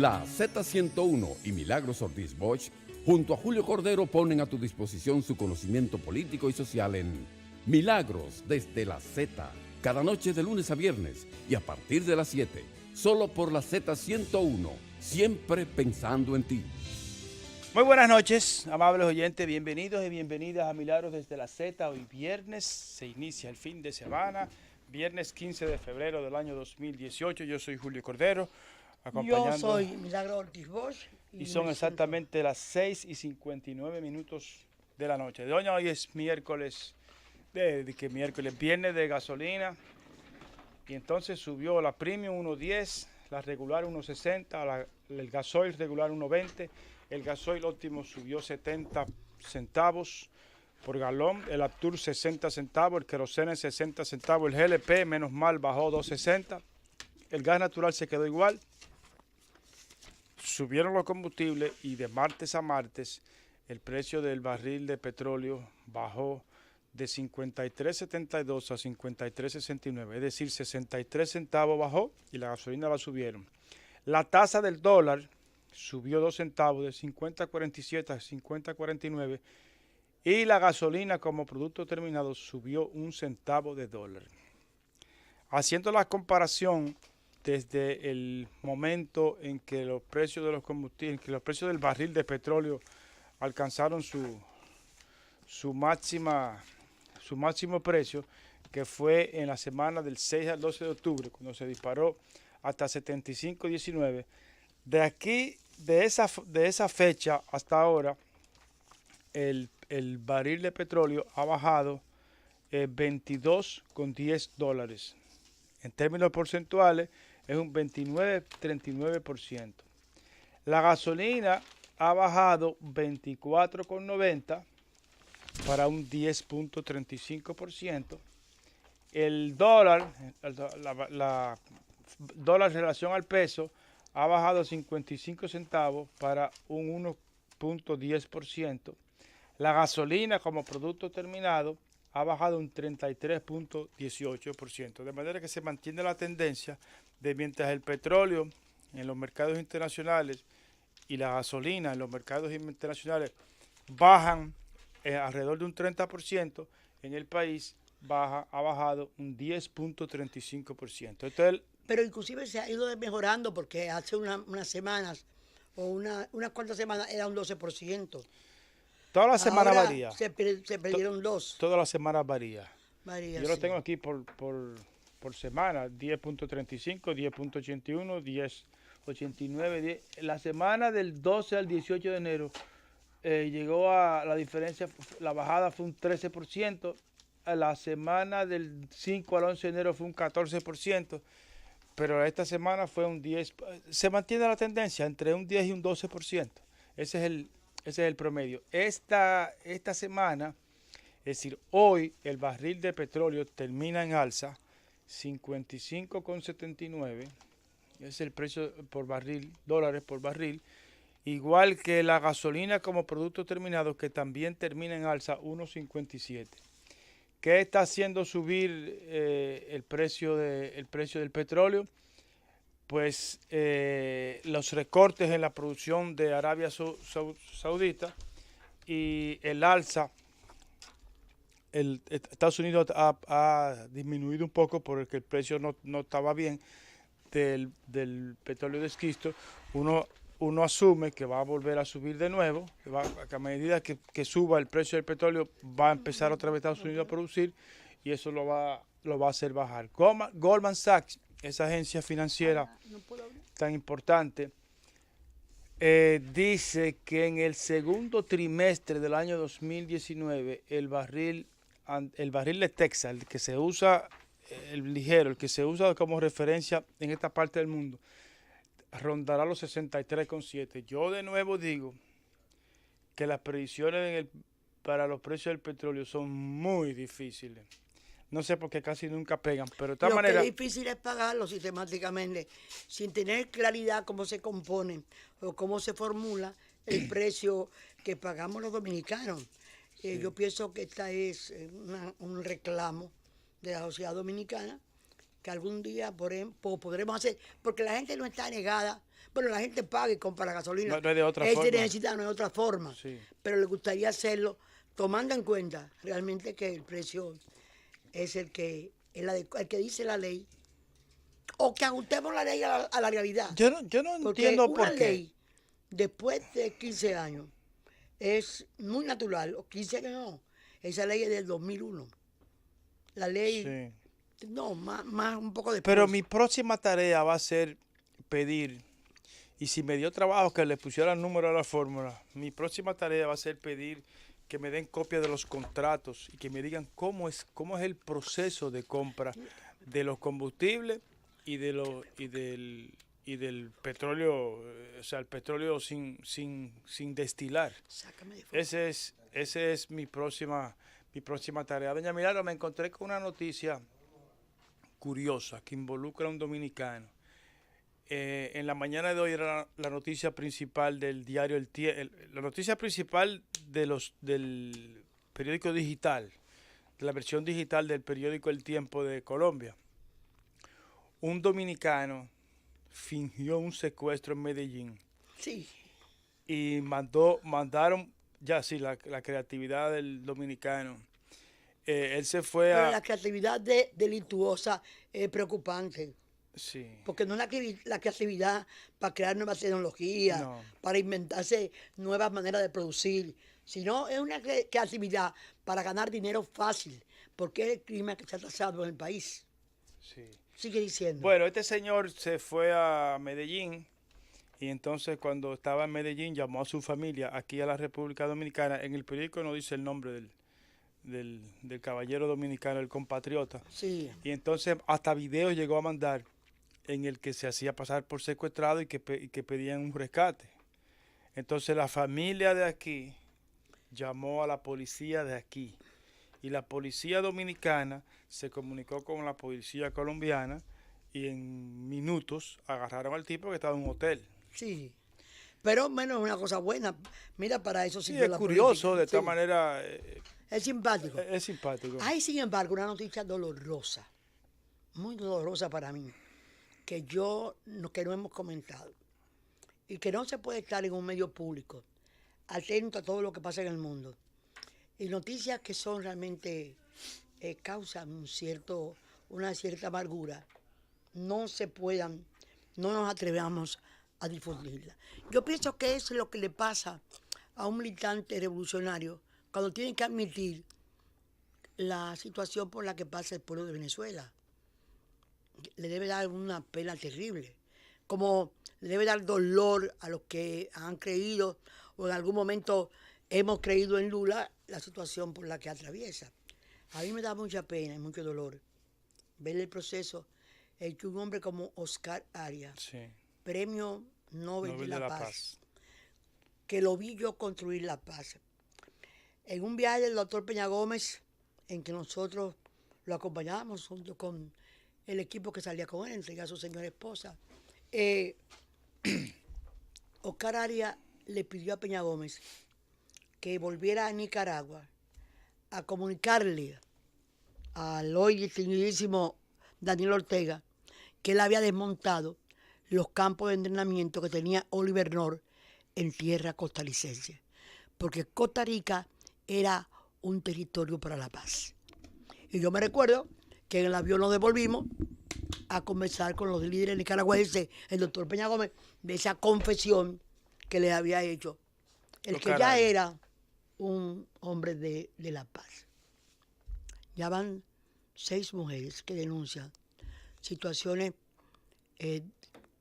La Z101 y Milagros Ortiz Bosch, junto a Julio Cordero, ponen a tu disposición su conocimiento político y social en Milagros desde la Z, cada noche de lunes a viernes y a partir de las 7, solo por la Z101, siempre pensando en ti. Muy buenas noches, amables oyentes, bienvenidos y bienvenidas a Milagros desde la Z. Hoy viernes se inicia el fin de semana, viernes 15 de febrero del año 2018. Yo soy Julio Cordero, acompañando. Yo soy Milagros Ortiz Bosch. Y son exactamente las 6:59 de la noche. Doña, hoy es miércoles, viernes de gasolina. Y entonces subió la premium 1.10, la regular 1.60, el gasoil regular 1.20. El gasoil óptimo subió 70 centavos por galón, el Aptur 60 centavos, el querosene 60 centavos, el GLP menos mal bajó 2.60, el gas natural se quedó igual. Subieron los combustibles y de martes a martes el precio del barril de petróleo bajó de 53.72 a 53.69, es decir, 63 centavos bajó y la gasolina la subieron. La tasa del dólar subió 2 centavos de 50.47 a 50.49 y la gasolina como producto terminado subió 1 centavo de dólar. Haciendo la comparación desde el momento en que los precios de los combustibles, que los precios del barril de petróleo alcanzaron su máximo precio, que fue en la semana del 6 al 12 de octubre, cuando se disparó hasta 75.19. De esa fecha hasta ahora, el barril de petróleo ha bajado 22,10 dólares. En términos porcentuales, es un 29,39%. La gasolina ha bajado 24,90 para un 10,35%. El dólar, la dólar en relación al peso, ha bajado 55 centavos para un 1,10%. La gasolina como producto terminado ha bajado un 33,18%. De manera que se mantiene la tendencia de mientras el petróleo en los mercados internacionales y la gasolina en los mercados internacionales bajan alrededor de un 30%, en el país ha bajado un 10,35%. Pero inclusive se ha ido mejorando porque hace unas semanas o unas cuantas semanas era un 12%. Toda la semana Ahora varía. Se perdieron 2. Todas las semanas varía. Yo lo Sí. tengo aquí por semana, 10,35, 10,81, 10,89. La semana del 12 al 18 de enero llegó a la diferencia, la bajada fue un 13%. La semana del 5 al 11 de enero fue un 14%. Pero esta semana fue un 10%. Se mantiene la tendencia entre un 10 y un 12%. Ese es el promedio. Esta semana, es decir, hoy el barril de petróleo termina en alza, 55,79. Es el precio por barril, dólares por barril. Igual que la gasolina como producto terminado, que también termina en alza, 1,57. ¿Qué está haciendo subir el precio del petróleo? Pues los recortes en la producción de Arabia Saudita y el alza. Estados Unidos ha disminuido un poco porque el precio no estaba bien del petróleo de esquisto. Uno asume que va a volver a subir de nuevo, que a medida que suba el precio del petróleo va a empezar otra vez Estados Unidos a producir y eso lo va a hacer bajar. Goldman Sachs, esa agencia financiera tan importante, dice que en el segundo trimestre del año 2019 el barril de Texas, el que se usa, el ligero, el que se usa como referencia en esta parte del mundo, rondará los 63,7. Yo de nuevo digo que las predicciones para los precios del petróleo son muy difíciles. No sé por qué casi nunca pegan, pero de todas maneras... Lo que es difícil es pagarlo sistemáticamente, sin tener claridad cómo se compone o cómo se formula el precio que pagamos los dominicanos. Sí. Yo pienso que esta es un reclamo de la sociedad dominicana que algún día podremos hacer, porque la gente no está negada Bueno, la gente paga y compra la gasolina. No es de otra Él forma. necesita, no es de otra forma. Sí. Pero le gustaría hacerlo tomando en cuenta realmente que el precio es el que dice la ley, o que ajustemos la ley a la realidad. Yo no Porque entiendo una por qué. ley, después de 15 años, es muy natural, o 15 años no, esa ley es del 2001. La ley, Sí. no, más un poco después. Pero mi próxima tarea va a ser pedir, y si me dio trabajo que le pusiera el número a la fórmula, mi próxima tarea va a ser pedir que me den copia de los contratos y que me digan cómo es el proceso de compra de los combustibles y del petróleo, o sea, el petróleo sin destilar. Sácame de fuego. Ese es mi próxima tarea. Doña Milagro, me encontré con una noticia curiosa que involucra a un dominicano. En la mañana de hoy era la noticia principal del diario la noticia principal del periódico digital, de la versión digital del periódico El Tiempo de Colombia. Un dominicano fingió un secuestro en Medellín Sí, y mandaron, ya sí, la creatividad del dominicano. Él se fue pero a... la creatividad delictuosa es preocupante. Sí. Porque no es la creatividad para crear nuevas tecnologías, No. para inventarse nuevas maneras de producir, sino es una creatividad para ganar dinero fácil, porque es el crimen que se ha trazado en el país. Sí. Sigue diciendo. Bueno, este señor se fue a Medellín y entonces cuando estaba en Medellín llamó a su familia aquí a la República Dominicana. En el periódico no dice el nombre del caballero dominicano, el compatriota. Sí. Y entonces hasta videos llegó a mandar en el que se hacía pasar por secuestrado y que pedían un rescate. Entonces la familia de aquí llamó a la policía de aquí y la policía dominicana se comunicó con la policía colombiana y en minutos agarraron al tipo que estaba en un hotel. Sí. Pero menos es una cosa buena. Mira, para eso Sí, sirve es la curioso, política. de todas Sí. maneras Es simpático. es simpático. Hay, sin embargo, una noticia dolorosa, muy dolorosa para mí, que no hemos comentado y que no se puede estar en un medio público atento a todo lo que pasa en el mundo. Y noticias que son realmente causan una cierta amargura, no nos atrevamos a difundirla. Yo pienso que eso es lo que le pasa a un militante revolucionario cuando tiene que admitir la situación por la que pasa el pueblo de Venezuela. Le debe dar una pena terrible, como le debe dar dolor a los que han creído o en algún momento hemos creído en Lula la situación por la que atraviesa. A mí me da mucha pena y mucho dolor ver el proceso en que un hombre como Oscar Arias, Sí. premio Nobel de Nobel la Paz, que lo vi yo construir la paz. En un viaje del doctor Peña Gómez, en que nosotros lo acompañábamos junto con el equipo que salía con él, entrega a su señora esposa, Oscar Arias le pidió a Peña Gómez que volviera a Nicaragua a comunicarle al hoy distinguidísimo Daniel Ortega que él había desmontado los campos de entrenamiento que tenía Oliver North en tierra costarricense, porque Costa Rica era un territorio para la paz. Y yo me recuerdo que en el avión nos devolvimos a conversar con los líderes nicaragüenses, el doctor Peña Gómez, de esa confesión que le había hecho, el que ya era un hombre de la paz. Ya van 6 mujeres que denuncian situaciones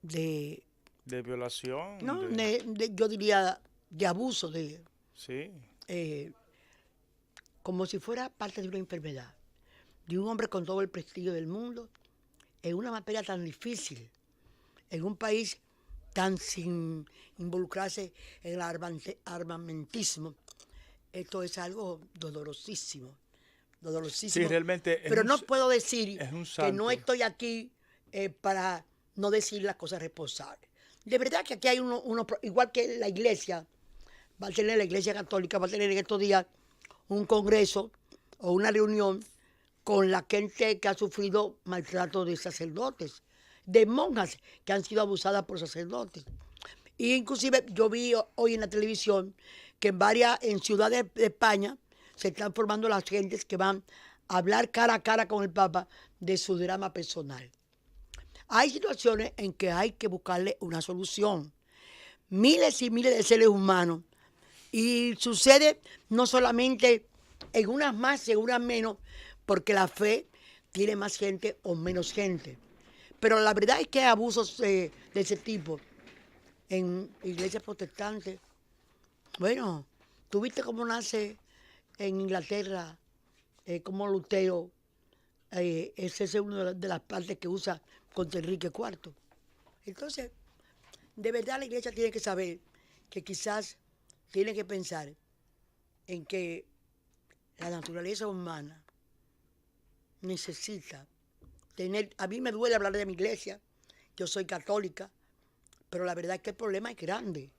de violación. ¿no? Yo diría de abuso, Sí. como si fuera parte de una enfermedad, de un hombre con todo el prestigio del mundo, en una materia tan difícil, en un país tan sin involucrarse en el armamentismo. Esto es algo dolorosísimo. Sí, realmente pero no puedo decir es un que no santo. estoy aquí para no decir las cosas responsables. De verdad que aquí hay uno, igual que la iglesia, la iglesia católica va a tener en estos días un congreso o una reunión con la gente que ha sufrido maltrato de sacerdotes, de monjas que han sido abusadas por sacerdotes. Y inclusive yo vi hoy en la televisión que en ciudades de España se están formando las gentes que van a hablar cara a cara con el Papa de su drama personal. Hay situaciones en que hay que buscarle una solución. Miles y miles de seres humanos. Y sucede no solamente en unas más y en unas menos, porque la fe tiene más gente o menos gente. Pero la verdad es que hay abusos de ese tipo en iglesias protestantes. Bueno, tú viste cómo nace en Inglaterra, como Lutero, esa es una de las partes que usa contra Enrique IV. Entonces, de verdad la iglesia tiene que saber que quizás tiene que pensar en que la naturaleza humana necesita tener... A mí me duele hablar de mi iglesia, yo soy católica, pero la verdad es que el problema es grande.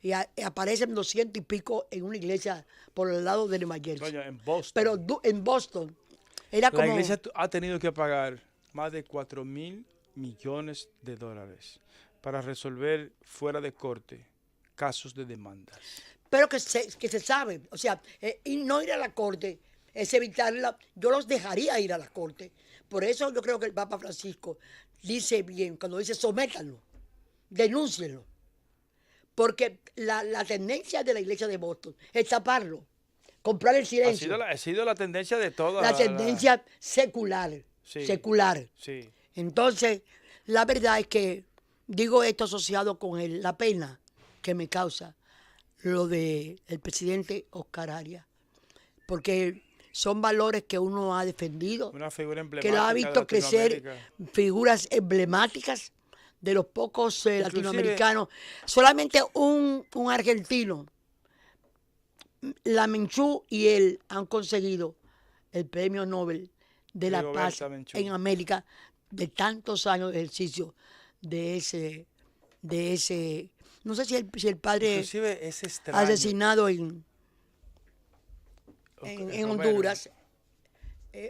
Y aparecen 200 y pico en una iglesia por el lado de Nueva Jersey. Doña, en Boston. Pero en Boston era como... La iglesia ha tenido que pagar más de $4,000 millones para resolver fuera de corte casos de demandas. Pero que se sabe, o sea, y no ir a la corte es evitarla. Yo los dejaría ir a la corte. Por eso yo creo que el Papa Francisco dice bien, cuando dice sométanlo, denúncienlo. Porque la tendencia de la iglesia de Boston es taparlo, comprar el silencio. Ha sido la tendencia de toda la tendencia secular. Sí, secular. Sí. Entonces, la verdad es que digo esto asociado con la pena que me causa lo del presidente Oscar Arias, porque son valores que uno ha defendido, Una figura emblemática, que lo ha visto crecer, figuras emblemáticas de los pocos latinoamericanos. Solamente un argentino, la Menchú y él han conseguido el premio Nobel de la Paz en América de tantos años de ejercicio de ese no sé si el padre es asesinado en Honduras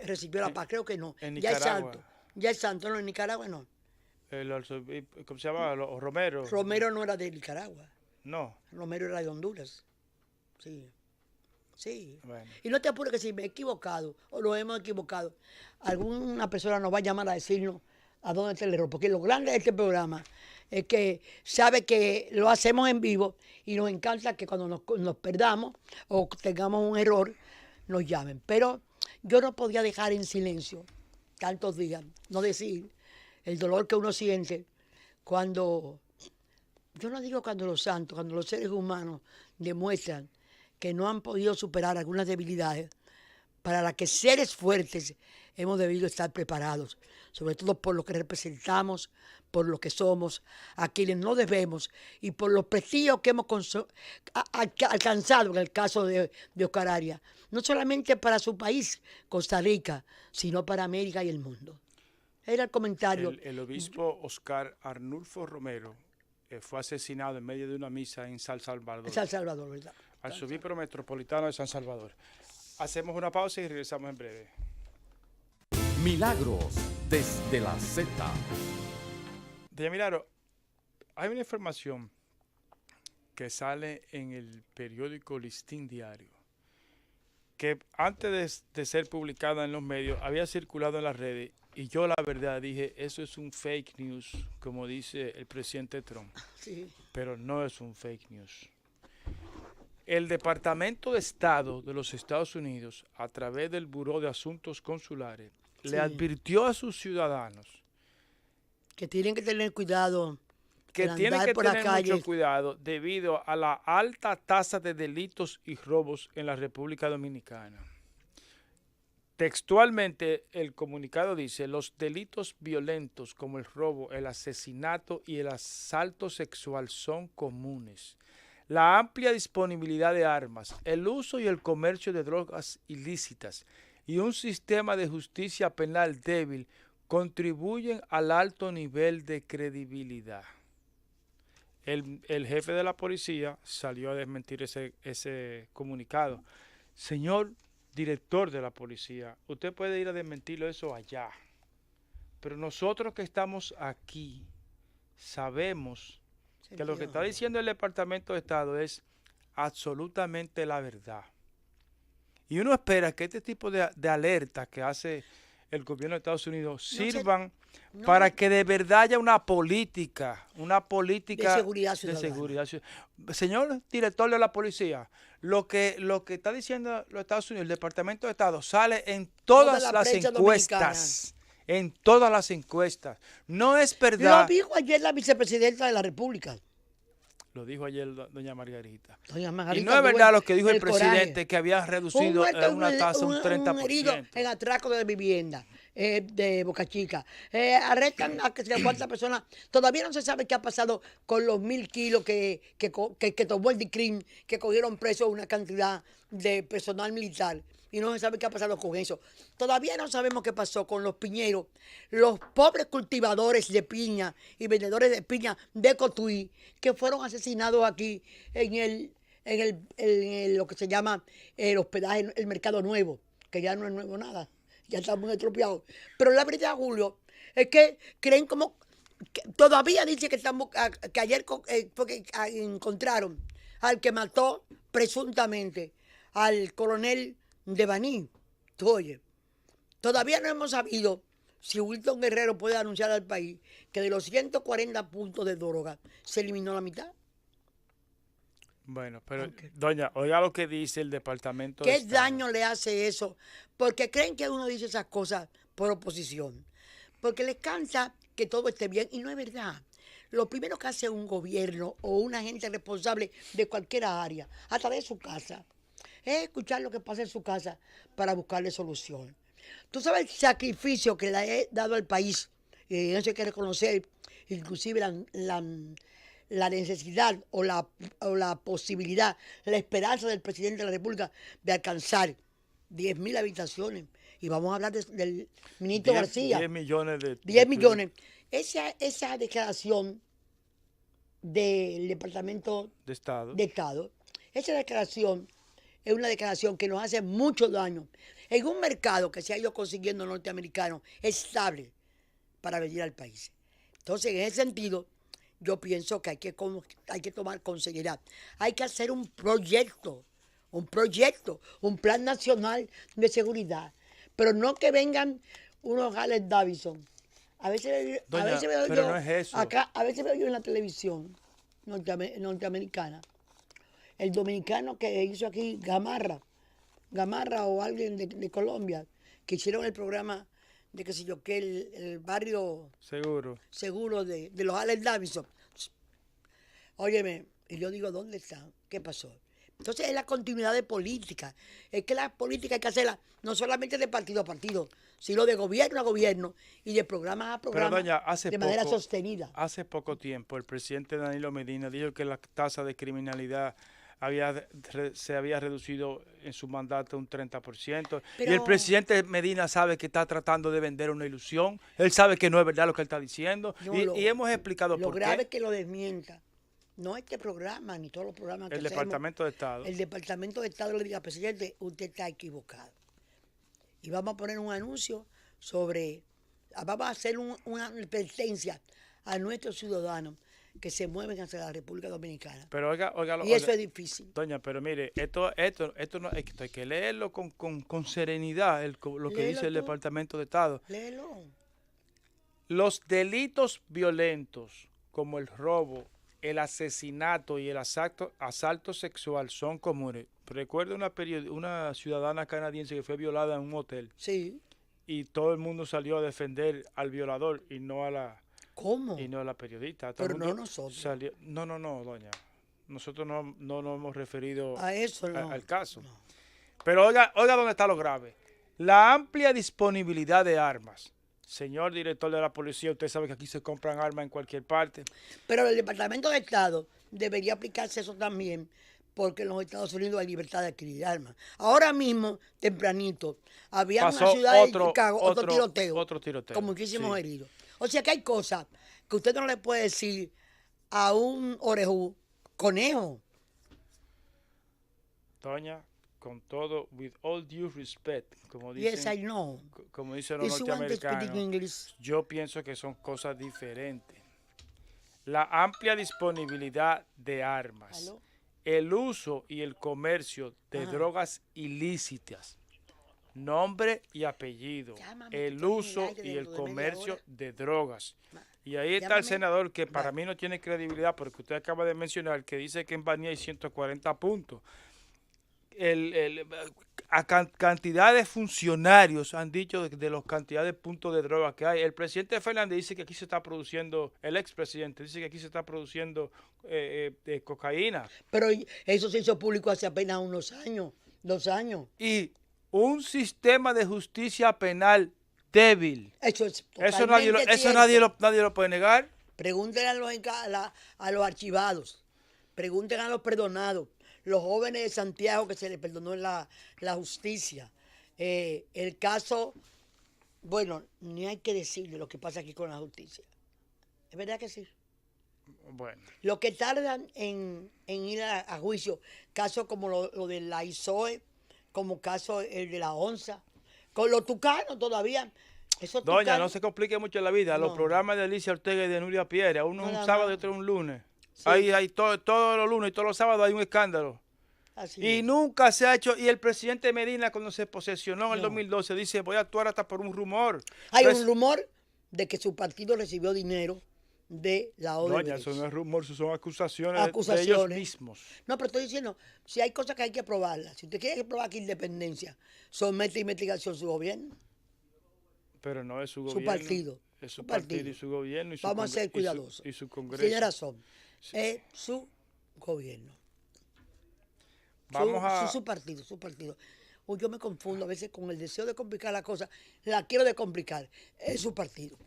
recibió la paz, creo que no. En Nicaragua. Ya es santo, no, en Nicaragua no. ¿Cómo se llama? Romero. Romero no era de Nicaragua. No. Romero era de Honduras. Sí. Sí. Bueno. Y no te apures que si me he equivocado o lo hemos equivocado, alguna persona nos va a llamar a decirnos a dónde está el error. Porque lo grande de este programa es que sabe que lo hacemos en vivo y nos encanta que cuando nos perdamos o tengamos un error, nos llamen. Pero yo no podía dejar en silencio tantos días, no decir el dolor que uno siente cuando, yo no digo cuando los santos, cuando los seres humanos demuestran que no han podido superar algunas debilidades para las que seres fuertes hemos debido estar preparados, sobre todo por lo que representamos, por lo que somos, a quienes no debemos y por los prestigios que hemos alcanzado en el caso de Oscar Arias, no solamente para su país, Costa Rica, sino para América y el mundo. Era el comentario. El obispo Oscar Arnulfo Romero fue asesinado en medio de una misa en San Salvador. San Salvador, ¿verdad? Arzobispo metropolitano de San Salvador. Hacemos una pausa y regresamos en breve. Milagros desde la Z. Doña Milagro, hay una información que sale en el periódico Listín Diario, que antes de ser publicada en los medios había circulado en las redes, y yo la verdad dije, eso es un fake news, como dice el presidente Trump. Sí. Pero no es un fake news. El Departamento de Estado de los Estados Unidos, a través del Buró de Asuntos Consulares, le advirtió a sus ciudadanos que tienen que tener cuidado. Que tienen que tener mucho cuidado debido a la alta tasa de delitos y robos en la República Dominicana. Textualmente, el comunicado dice, los delitos violentos como el robo, el asesinato y el asalto sexual son comunes. La amplia disponibilidad de armas, el uso y el comercio de drogas ilícitas y un sistema de justicia penal débil contribuyen al alto nivel de credibilidad. El jefe de la policía salió a desmentir ese comunicado. Señor director de la policía, usted puede ir a desmentirlo eso allá. Pero nosotros que estamos aquí sabemos que lo que está diciendo el Departamento de Estado es absolutamente la verdad. Y uno espera que este tipo de alertas que hace el gobierno de Estados Unidos sirvan para que de verdad haya una política de seguridad ciudadana. Señor director de la policía, lo que está diciendo los Estados Unidos, el Departamento de Estado, sale en todas las encuestas. En todas las encuestas. No es verdad. Lo dijo ayer la vicepresidenta de la República. Lo dijo ayer doña Margarita. Doña Margarita. Y no es verdad lo que dijo el presidente, que había reducido una tasa un 30%. Un herido en atraco de vivienda de Boca Chica. Arrestan a que se cuántas personas. Todavía no se sabe qué ha pasado con los 1.000 kilos que tomó el DICRIM, que cogieron preso una cantidad de personal militar. Y no se sabe qué ha pasado con eso. Todavía no sabemos qué pasó con los piñeros, los pobres cultivadores de piña y vendedores de piña de Cotuí, que fueron asesinados aquí en lo que se llama el hospedaje, el Mercado Nuevo, que ya no es nuevo nada, ya está muy estropeado. Pero la verdad, Julio, es que creen como, que todavía dice que ayer porque encontraron al que mató presuntamente al coronel de Baní. Oye, todavía no hemos sabido si Wilton Guerrero puede anunciar al país que de los 140 puntos de droga se eliminó la mitad. Bueno, pero doña, oiga lo que dice el Departamento de ¿Qué Estado. daño le hace eso? Porque creen que uno dice esas cosas por oposición. Porque les cansa que todo esté bien y no es verdad. Lo primero que hace un gobierno o una gente responsable de cualquier área, hasta de su casa, es escuchar lo que pasa en su casa para buscarle solución. Tú sabes el sacrificio que le he dado al país, y eso hay que reconocer, inclusive la necesidad o la posibilidad, la esperanza del presidente de la República de alcanzar 10.000 habitaciones. Y vamos a hablar del ministro García. 10 millones de 10 millones. Esa declaración del Departamento de Estado, esa declaración es una declaración que nos hace mucho daño en un mercado que se ha ido consiguiendo norteamericano estable para venir al país. Entonces, en ese sentido, yo pienso que hay que tomar con seriedad. Hay que hacer un proyecto, un plan nacional de seguridad, pero no que vengan unos Harley Davidson. A veces veo yo, no es eso. Acá, a veces veo yo en la televisión norteamericana, el dominicano que hizo aquí Gamarra o alguien de Colombia, que hicieron el programa de qué sé yo, que el barrio seguro de los Harley Davidson. Óyeme, y yo digo, ¿dónde está? ¿Qué pasó? Entonces es la continuidad de política. Es que la política hay que hacerla no solamente de partido a partido, sino de gobierno a gobierno y de programa a programa. Pero, doña, manera sostenida. Hace poco tiempo el presidente Danilo Medina dijo que la tasa de criminalidad se había reducido en su mandato un 30%. Y el presidente Medina sabe que está tratando de vender una ilusión. Él sabe que no es verdad lo que él está diciendo. Y hemos explicado por qué. Lo grave es que lo desmienta. No este programa, ni todos los programas que hacemos. El Departamento de Estado. El Departamento de Estado le diga, presidente, usted está equivocado. Y vamos a poner un anuncio vamos a hacer una advertencia a nuestros ciudadanos que se mueven hacia la República Dominicana. Pero oiga, eso es difícil. Doña, pero mire, esto no, esto hay que leerlo con serenidad, lo que dice el Departamento de Estado. Léelo. Los delitos violentos, como el robo, el asesinato y el asalto sexual son comunes. Recuerdo una ciudadana canadiense que fue violada en un hotel. Sí. Y todo el mundo salió a defender al violador y no a la... ¿Cómo? Y no a la periodista. Pero no nosotros. No, doña. Nosotros no nos hemos referido a eso, al caso. No. Pero oiga dónde está lo grave. La amplia disponibilidad de armas. Señor director de la policía, usted sabe que aquí se compran armas en cualquier parte. Pero el Departamento de Estado debería aplicarse eso también, porque en los Estados Unidos hay libertad de adquirir armas. Ahora mismo, tempranito, había una ciudad de Chicago, otro tiroteo, con muchísimos heridos. O sea que hay cosas que usted no le puede decir a un orejú conejo. Doña, con todo, with all due respect, como dicen, yes, I know. Como dicen los norteamericanos, yo pienso que son cosas diferentes. la amplia disponibilidad de armas, ¿Aló? el uso y el comercio de Ajá. drogas ilícitas, nombre y apellido, Llámame, que el estoy en el uso aire y el dentro de media comercio hora. de drogas. Ma- Y ahí está el Llámame. senador que para Va. mí no tiene credibilidad porque usted acaba de mencionar que dice que en Baní hay 140 puntos. Cantidad de funcionarios han dicho de los cantidades de puntos de droga que hay. El presidente Fernández dice que aquí se está produciendo, el expresidente dice que aquí se está produciendo cocaína. Pero eso se hizo público hace apenas unos años, 2 años. Y un sistema de justicia penal débil. Eso es Eso totalmente cierto. nadie lo puede negar. Pregúntenle a los archivados, pregúntenle a los perdonados, los jóvenes de Santiago que se les perdonó la justicia. El caso, bueno, ni hay que decirle lo que pasa aquí con la justicia. ¿Es verdad que sí? Bueno, Lo que tardan en ir a juicio, casos como lo de la ISOE, como caso el de la ONSA, con los tucanos todavía. Esos doña, tucanos, no se complique mucho la vida. Los No. programas de Alicia Ortega y de Nuria Piera, uno es Nada un sábado y más. otro es un lunes. Sí. Hay todos los lunes y todos los sábados hay un escándalo. así Y es. nunca se ha hecho, y el presidente Medina cuando se posesionó en el No. 2012 dice, voy a actuar hasta por un rumor. Hay Pues, un rumor de que su partido recibió dinero de la doña, Odebrecht. eso no es rumor, eso son acusaciones, de ellos Acusaciones. mismos. No, pero estoy diciendo, si hay cosas que hay que probarlas, si usted quiere probar que independencia, somete a investigación su gobierno, Pero no es su su gobierno. partido. Es su su partido y su gobierno. Y su Vamos a ser y su- cuidadosos. Y su Congreso. Tiene razón. Es su gobierno. Vamos a... Su partido, su partido. O yo me confundo a veces con el deseo de complicar la cosa. La quiero de complicar. Es su partido.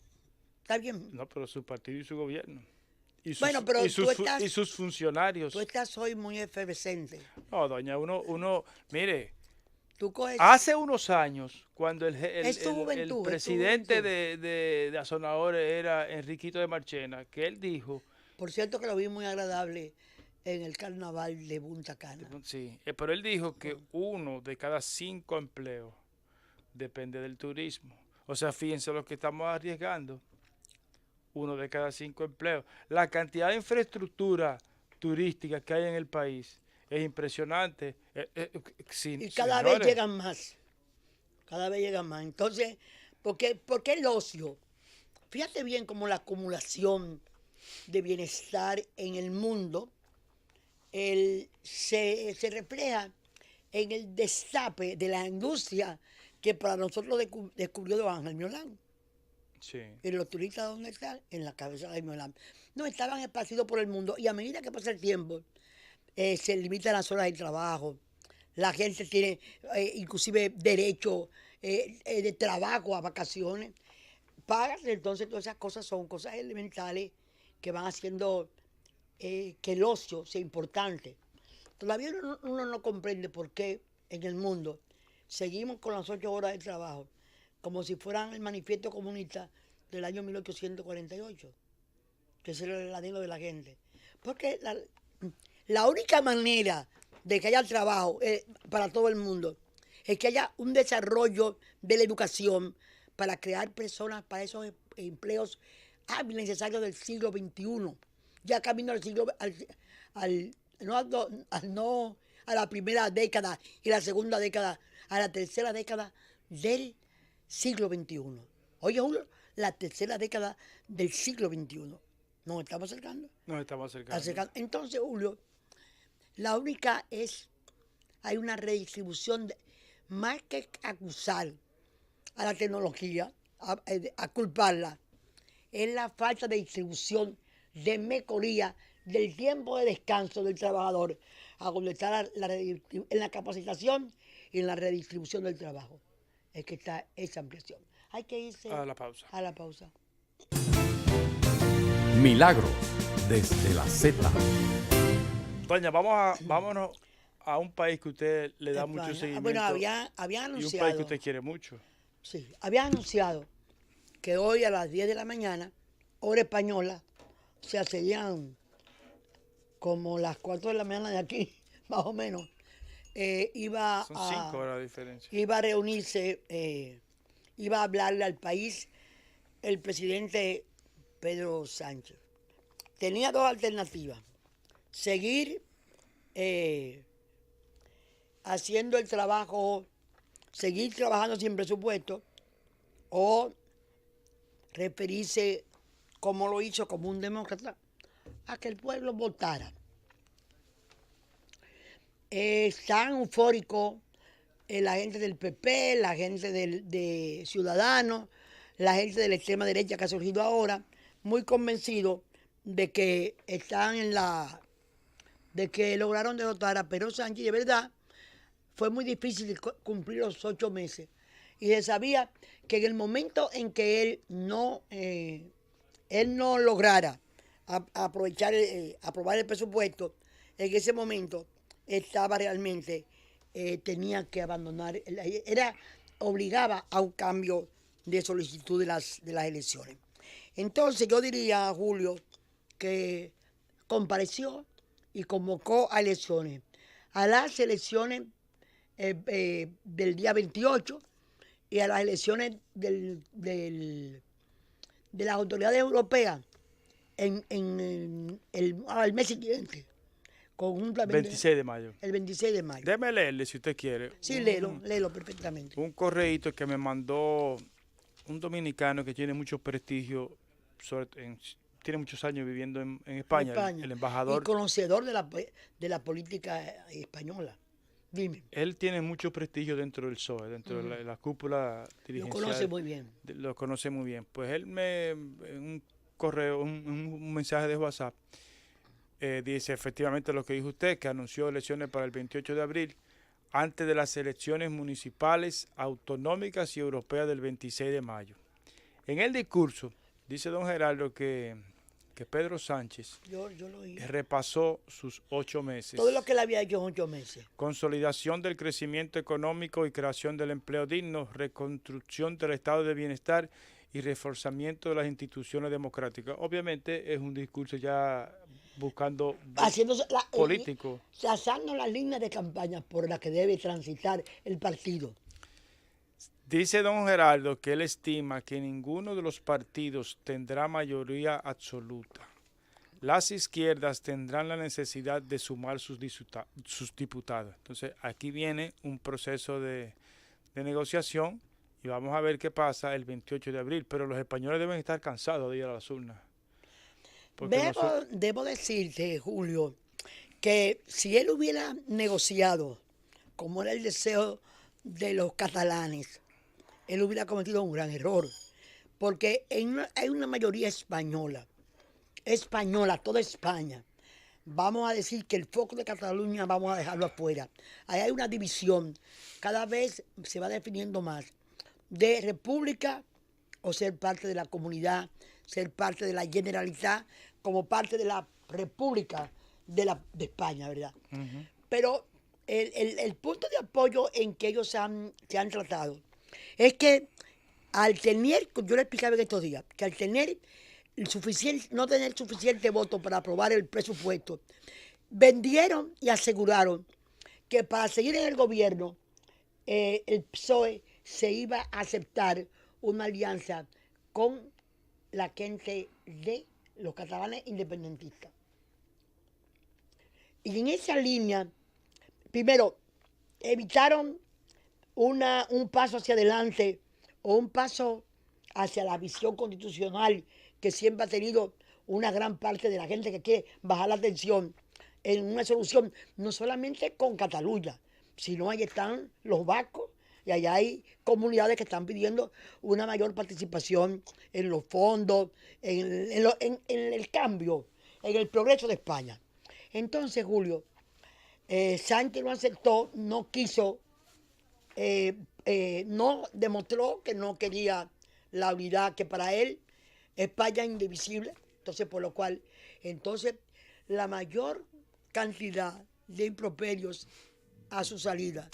¿Está bien? No, pero su partido y su gobierno. Y sus, Bueno, pero y sus, tú fu- estás- y sus funcionarios. Tú estás hoy muy efervescente. No, doña, mire, Tú coges... hace unos años, cuando Es tu juventud, es tu presidente juventud. de Azonadores era Enriquito de Marchena, que él dijo, Por cierto que lo vi muy agradable en el carnaval de Punta Cana. sí, pero él dijo que 1 de cada 5 empleos depende del turismo. O sea, fíjense lo que estamos arriesgando. 1 de cada 5 empleos. La cantidad de infraestructura turística que hay en el país es impresionante. Y cada vez llegan más. Cada vez llegan más. Entonces, ¿por qué el ocio? Fíjate bien cómo la acumulación de bienestar en el mundo se refleja en el destape de la industria que para nosotros descubrió Don Ángel Miolán. Sí. Y los turistas, ¿dónde están? En la cabeza de Miolán. No, estaban esparcidos por el mundo y a medida que pasa el tiempo, se limitan las horas de trabajo. La gente tiene inclusive derecho de trabajo a vacaciones. Pagas, entonces todas esas cosas son cosas elementales que van haciendo que el ocio sea importante. Todavía uno no comprende por qué en el mundo seguimos con las 8 horas de trabajo como si fueran el manifiesto comunista del año 1848, que es el anhelo de la gente. Porque la única manera de que haya trabajo para todo el mundo es que haya un desarrollo de la educación para crear personas para esos empleos hábiles necesarios del siglo XXI. Ya camino al siglo, no a la primera década y la segunda década, a la tercera década del siglo XXI. Oye, Julio, la tercera década del siglo XXI. Nos estamos acercando. Nos estamos acercando. Entonces, Julio, la única hay una redistribución, más que acusar a la tecnología, a culparla, es la falta de distribución, de mejoría del tiempo de descanso del trabajador, a donde está en la capacitación y en la redistribución del trabajo. Es que está esa ampliación. Hay que irse A la pausa. a la pausa. Milagros desde la Z. Doña, vámonos a un país que usted le da mucho España. seguimiento. Bueno, había y un país anunciado. que usted quiere mucho. Sí, había anunciado que hoy a las 10 de la mañana, hora española, se hacían como las 4 de la mañana de aquí, más o menos, Son 5 horas de diferencia. iba a reunirse, iba a hablarle al país el presidente Pedro Sánchez. tenía dos alternativas. Seguir haciendo el trabajo, seguir trabajando sin presupuesto, o referirse, como lo hizo como un demócrata, a que el pueblo votara. Están eufóricos la gente del PP, la gente de Ciudadanos, la gente de la extrema derecha que ha surgido ahora, muy convencidos de que están de que lograron derrotar a Pedro Sánchez. Y de verdad, fue muy difícil cumplir los 8 meses. Y se sabía que en el momento en que él no lograra aprobar el presupuesto, en ese momento estaba realmente, tenía que abandonar, obligaba a un cambio de solicitud de las elecciones. Entonces yo diría a Julio que compareció y convocó a elecciones. A las elecciones del día 28 y a las elecciones de las autoridades europeas al mes siguiente. Conjuntamente. 26 de mayo. El 26 de mayo. Déjeme leerle si usted quiere. Sí, léelo perfectamente. Un correíto que me mandó un dominicano que tiene mucho prestigio, tiene muchos años viviendo en España, el embajador. Y conocedor de la política española. Dime. Él tiene mucho prestigio dentro del PSOE, dentro de la cúpula dirigencial. Lo conoce muy bien. Lo conoce muy bien. Pues él un correo, un mensaje de WhatsApp, dice efectivamente lo que dijo usted, que anunció elecciones para el 28 de abril, antes de las elecciones municipales, autonómicas y europeas del 26 de mayo. En el discurso, dice don Gerardo que Pedro Sánchez yo lo oí. Repasó sus 8 meses. Todo lo que él había hecho en 8 meses. Consolidación del crecimiento económico y creación del empleo digno, reconstrucción del estado de bienestar y reforzamiento de las instituciones democráticas. Obviamente es un discurso ya buscando político. Trazando las líneas de campaña por las que debe transitar el partido. Dice don Gerardo que él estima que ninguno de los partidos tendrá mayoría absoluta. Las izquierdas tendrán la necesidad de sumar sus diputados. Entonces, aquí viene un proceso de negociación y vamos a ver qué pasa el 28 de abril. Pero los españoles deben estar cansados de ir a las urnas. Debo decirte, Julio, que si él hubiera negociado, como era el deseo de los catalanes, él hubiera cometido un gran error, porque hay una mayoría española, toda España. Vamos a decir que el foco de Cataluña vamos a dejarlo afuera. Ahí hay una división, cada vez se va definiendo más, de república o ser parte de la comunidad, ser parte de la Generalitat, como parte de la República de España, ¿verdad? Uh-huh. Pero el punto de apoyo en que ellos se han tratado es que al tener, yo le explicaba en estos días, que al tener no tener suficiente voto para aprobar el presupuesto, vendieron y aseguraron que para seguir en el gobierno, el PSOE se iba a aceptar una alianza con la gente de los catalanes independentistas. Y en esa línea, primero, evitaron un paso hacia adelante o un paso hacia la visión constitucional que siempre ha tenido una gran parte de la gente que quiere bajar la tensión en una solución, no solamente con Cataluña, sino ahí están los vascos y allá hay comunidades que están pidiendo una mayor participación en los fondos, en el cambio, en el progreso de España. Entonces, Julio, Sánchez no aceptó, no quiso, no demostró que no quería la unidad, que para él España es indivisible, entonces por lo cual, la mayor cantidad de improperios a su salida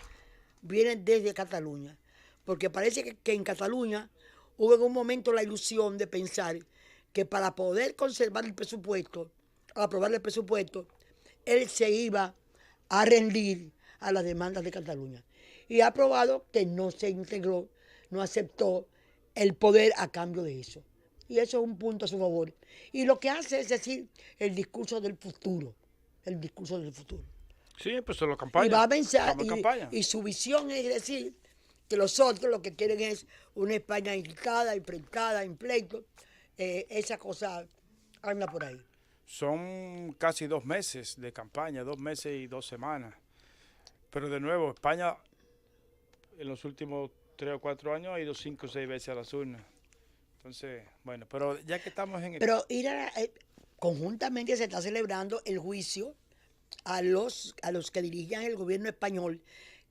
vienen desde Cataluña, porque parece que en Cataluña hubo en un momento la ilusión de pensar que para poder conservar el presupuesto, aprobar el presupuesto, él se iba a rendir a las demandas de Cataluña. Y ha probado que no se integró, no aceptó el poder a cambio de eso. Y eso es un punto a su favor. Y lo que hace es decir el discurso del futuro. El discurso del futuro. Sí, empezó la campaña. Y va a vencer. Estamos en campaña. Y su visión es decir que los otros lo que quieren es una España irritada, enfrentada, en pleito. Esa cosa anda por ahí. Son casi 2 meses de campaña, 2 meses y 2 semanas. Pero de nuevo, España en los últimos 3 o 4 años ha ido 5 o 6 veces a las urnas. Entonces, bueno, pero ya que estamos en... Pero conjuntamente se está celebrando el juicio a los que dirigían el gobierno español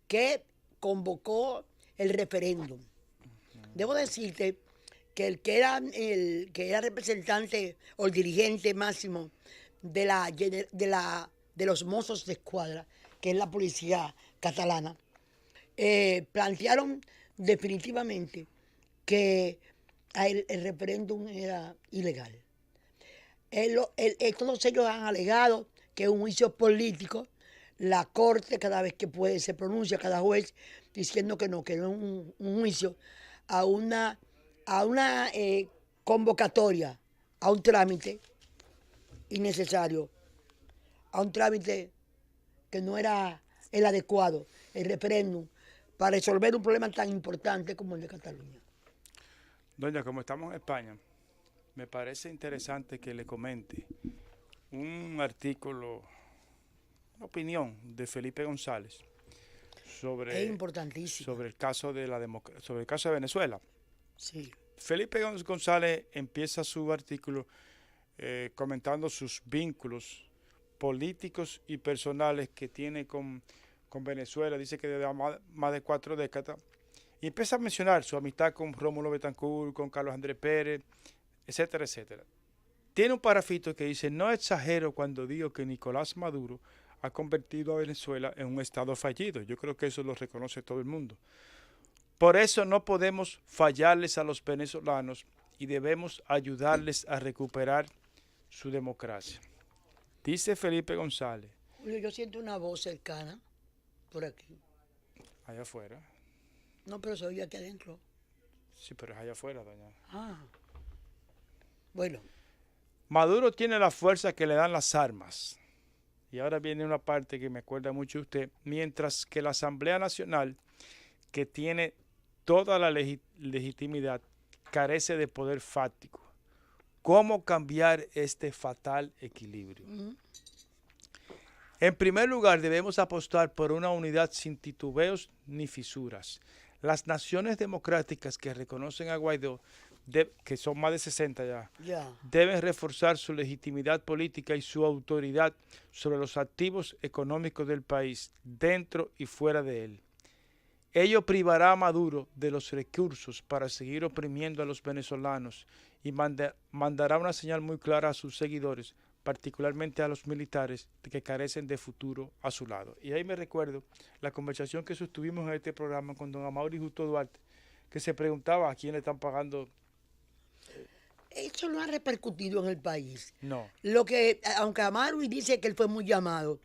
que convocó el referéndum. Debo decirte que el que era representante o el dirigente máximo de los Mossos de Escuadra, que es la policía catalana, plantearon definitivamente que el referéndum era ilegal. Todos ellos han alegado que es un juicio político. La Corte cada vez que puede se pronuncia, cada juez diciendo que no es un juicio a una convocatoria, a un trámite innecesario, a un trámite que no era el adecuado, el referéndum, para resolver un problema tan importante como el de Cataluña. Doña, como estamos en España, me parece interesante que le comente un artículo, una opinión de Felipe González sobre, Es importantísimo. sobre el caso de sobre el caso de Venezuela. Sí. Felipe González empieza su artículo comentando sus vínculos políticos y personales que tiene con Venezuela. Dice que desde más de 4 décadas. Y empieza a mencionar su amistad con Rómulo Betancourt, con Carlos Andrés Pérez, etcétera, etcétera. Tiene un parafito que dice: no exagero cuando digo que Nicolás Maduro ha convertido a Venezuela en un estado fallido. Yo creo que eso lo reconoce todo el mundo. Por eso no podemos fallarles a los venezolanos y debemos ayudarles a recuperar su democracia. Dice Felipe González. Julio, yo siento una voz cercana por aquí. Allá afuera. No, pero se oye aquí adentro. Sí, pero es allá afuera, doña. Ah. Bueno. Maduro tiene la fuerza que le dan las armas. Y ahora viene una parte que me acuerda mucho de usted. Mientras que la Asamblea Nacional, que tiene toda la legitimidad, carece de poder fáctico. ¿Cómo cambiar este fatal equilibrio? En primer lugar, debemos apostar por una unidad sin titubeos ni fisuras. Las naciones democráticas que reconocen a Guaidó, que son más de 60 ya, deben reforzar su legitimidad política y su autoridad sobre los activos económicos del país, dentro y fuera de él. Ello privará a Maduro de los recursos para seguir oprimiendo a los venezolanos y mandará una señal muy clara a sus seguidores, particularmente a los militares, de que carecen de futuro a su lado. Y ahí me recuerdo la conversación que sostuvimos en este programa con don Amaury Justo Duarte, que se preguntaba a quién le están pagando. Eso no ha repercutido en el país. No. Aunque Amaury dice que él fue muy llamado,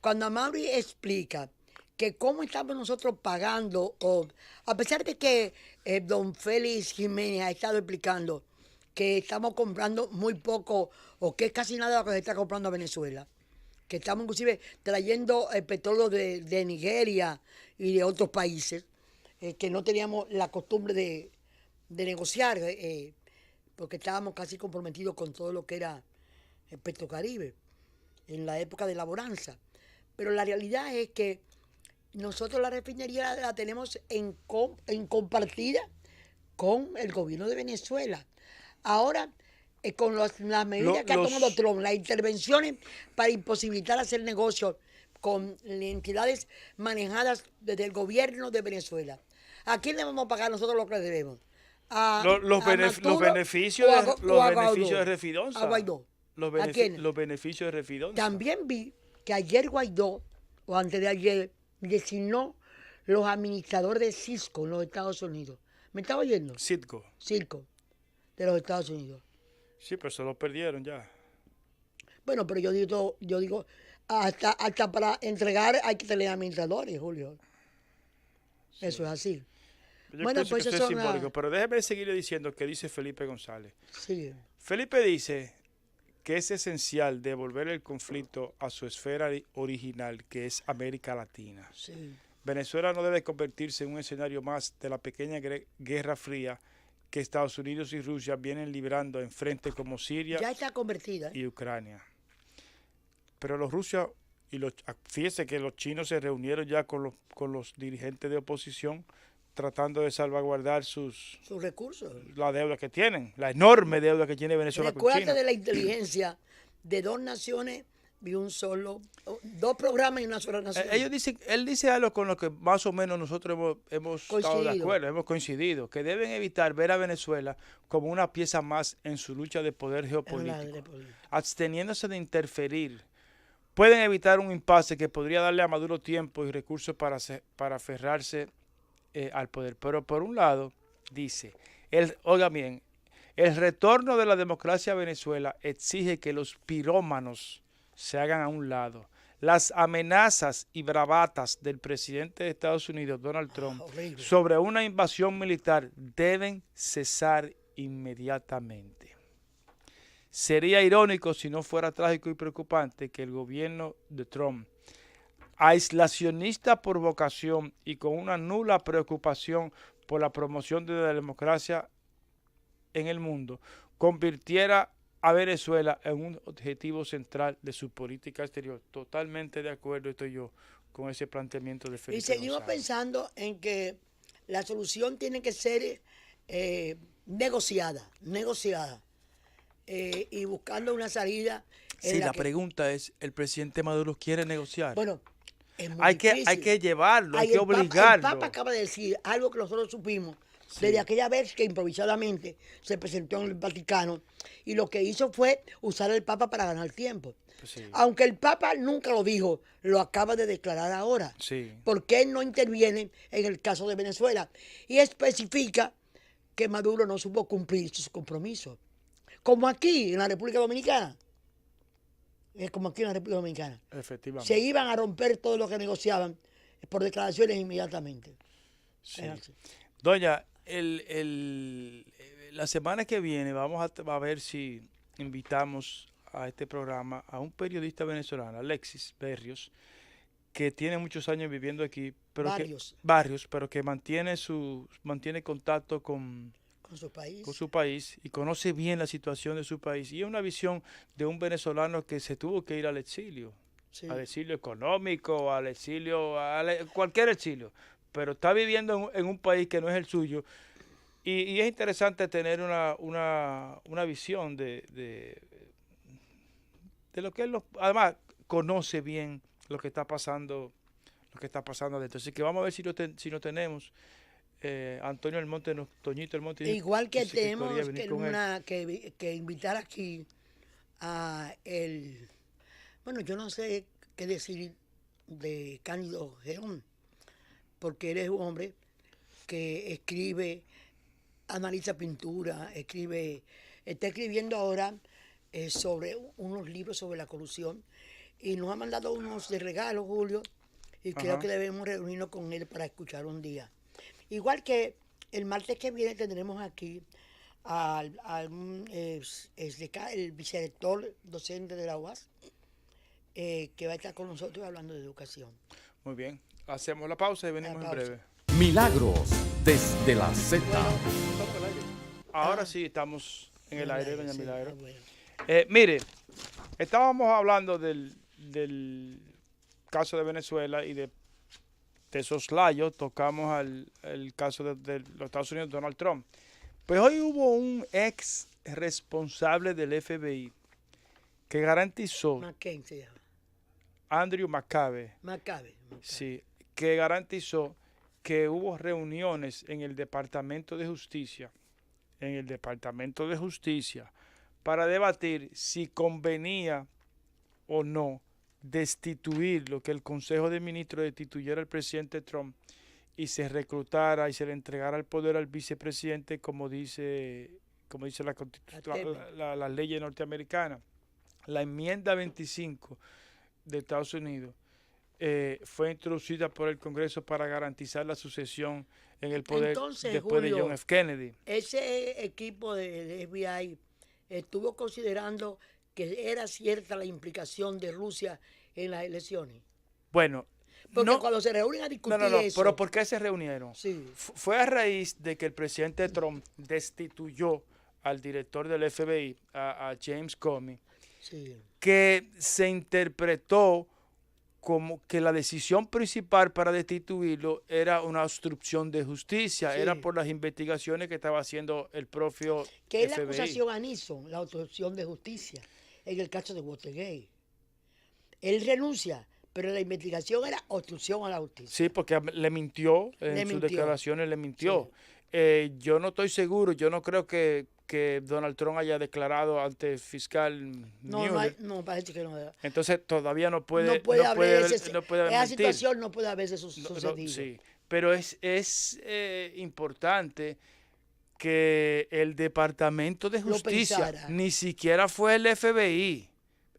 cuando Amaury explica que cómo estamos nosotros pagando, a pesar de que don Félix Jiménez ha estado explicando que estamos comprando muy poco o que es casi nada lo que se está comprando a Venezuela, que estamos inclusive trayendo el petróleo de Nigeria y de otros países, que no teníamos la costumbre de negociar, porque estábamos casi comprometidos con todo lo que era el Petrocaribe en la época de la bonanza. Pero la realidad es que nosotros la refinería la tenemos en compartida con el gobierno de Venezuela. Ahora, con las medidas que ha tomado Trump, las intervenciones para imposibilitar hacer negocios con entidades manejadas desde el gobierno de Venezuela. ¿A quién le vamos a pagar nosotros lo que debemos? Los beneficios de Refidonza. A Guaidó. Los beneficios de Refidonza. También vi que ayer Guaidó, o antes de ayer, designó los administradores de Cisco en los Estados Unidos. ¿Me estaba oyendo? Cisco, de los Estados Unidos. Sí, pero se lo perdieron ya. Bueno, pero yo digo, hasta para entregar hay que tener administradores, Julio. Sí. Eso es así. Yo Bueno, pienso pues que eso eso es son simbólico, pero déjeme seguirle diciendo que dice Felipe González. Sí, Felipe dice que es esencial devolver el conflicto a su esfera original, que es América Latina. sí. Venezuela no debe convertirse en un escenario más de la pequeña guerra fría que Estados Unidos y Rusia vienen librando en frentes como Siria Ya está convertida. y Ucrania. Pero los rusos fíjese que los chinos se reunieron ya con los dirigentes de oposición tratando de salvaguardar Sus recursos. la deuda que tienen, la enorme deuda que tiene Venezuela con Recuérdate China. de la inteligencia de dos naciones y dos programas y una sola nación. Él dice algo con lo que más o menos nosotros hemos estado de Coincidido. acuerdo, hemos coincidido, que deben evitar ver a Venezuela como una pieza más en su lucha de poder geopolítico, absteniéndose de interferir. Pueden evitar un impasse que podría darle a Maduro tiempo y recursos para aferrarse al poder. Pero por un lado, dice, oiga bien, el retorno de la democracia a Venezuela exige que los pirómanos se hagan a un lado. Las amenazas y bravatas del presidente de Estados Unidos, Donald Trump, sobre una invasión militar deben cesar inmediatamente. Sería irónico si no fuera trágico y preocupante que el gobierno de Trump, aislacionista por vocación y con una nula preocupación por la promoción de la democracia en el mundo, convirtiera a Venezuela en un objetivo central de su política exterior. Totalmente de acuerdo estoy yo con ese planteamiento de Felipe Y seguimos González. pensando en que la solución tiene que ser negociada y buscando una salida. Sí, la pregunta es, ¿el presidente Maduro quiere negociar? Bueno, es muy hay difícil. que llevarlo, hay Ahí que el obligarlo. El Papa acaba de decir algo que nosotros supimos Sí. desde aquella vez que improvisadamente se presentó en el Vaticano y lo que hizo fue usar al Papa para ganar tiempo. Pues sí. Aunque el Papa nunca lo dijo, lo acaba de declarar ahora. Sí. Porque él no interviene en el caso de Venezuela y especifica que Maduro no supo cumplir sus compromisos. Como aquí en la República Dominicana. Como aquí en la República Dominicana. Efectivamente. Se iban a romper todo lo que negociaban por declaraciones inmediatamente. Sí. Es así. Doña, la semana que viene vamos a ver si invitamos a este programa a un periodista venezolano, Alexis Berrios, que tiene muchos años viviendo aquí, pero que mantiene contacto con su país y conoce bien la situación de su país. Y es una visión de un venezolano que se tuvo que ir al exilio, sí, al exilio económico, al exilio, cualquier exilio, pero está viviendo en un país que no es el suyo. Y es interesante tener una visión de lo que él, además, conoce bien lo que está pasando adentro. Así que vamos a ver si lo tenemos. Antonio Almonte, Toñito Almonte. Igual que tenemos que invitar aquí a bueno, yo no sé qué decir de Cándido Gerón, porque él es un hombre que escribe, analiza pintura, está escribiendo ahora sobre unos libros sobre la corrupción y nos ha mandado unos de regalo, Julio, y creo que debemos reunirnos con él para escuchar un día. Igual que el martes que viene tendremos aquí el vicerrector docente de la UAS, que va a estar con nosotros hablando de educación. Muy bien, hacemos la pausa y venimos en breve. Milagros desde la Z. Ahora sí estamos en el aire, doña Milagro. Bueno. Mire, estábamos hablando del caso de Venezuela y de soslayo, tocamos el caso de los Estados Unidos, Donald Trump. Pues hoy hubo un ex responsable del FBI que garantizó, McCain se llama. Andrew McCabe, sí, que garantizó que hubo reuniones en el Departamento de Justicia, para debatir si convenía o no destituir, lo que el Consejo de Ministros destituyera al presidente Trump y se reclutara y se le entregara el poder al vicepresidente, como dice la ley norteamericana. La enmienda 25 de Estados Unidos fue introducida por el Congreso para garantizar la sucesión en el poder Entonces, después de Julio, John F. Kennedy. ese equipo del FBI estuvo considerando que era cierta la implicación de Rusia en las elecciones. Bueno, Porque no, cuando se reúnen a discutir no, eso, pero ¿por qué se reunieron? sí, Fue a raíz de que el presidente Trump destituyó al director del FBI, a James Comey, sí, que se interpretó como que la decisión principal para destituirlo era una obstrucción de justicia, Sí. era por las investigaciones que estaba haciendo el propio que es la FBI. acusación a Nixon, la obstrucción de justicia, en el caso de Watergate. Él renuncia, pero la investigación era obstrucción a la justicia. Sí, porque le mintió, Le en sus mintió. declaraciones le mintió. Yo no estoy seguro, yo no creo que Donald Trump haya declarado ante el fiscal No, Mueller. no, parece que no. Entonces todavía no puede, No puede haber no puede esa mentir. situación no puede haberse No, sucedido. sí, pero es importante que el Departamento de Lo Justicia pensara. ni siquiera fue el FBI.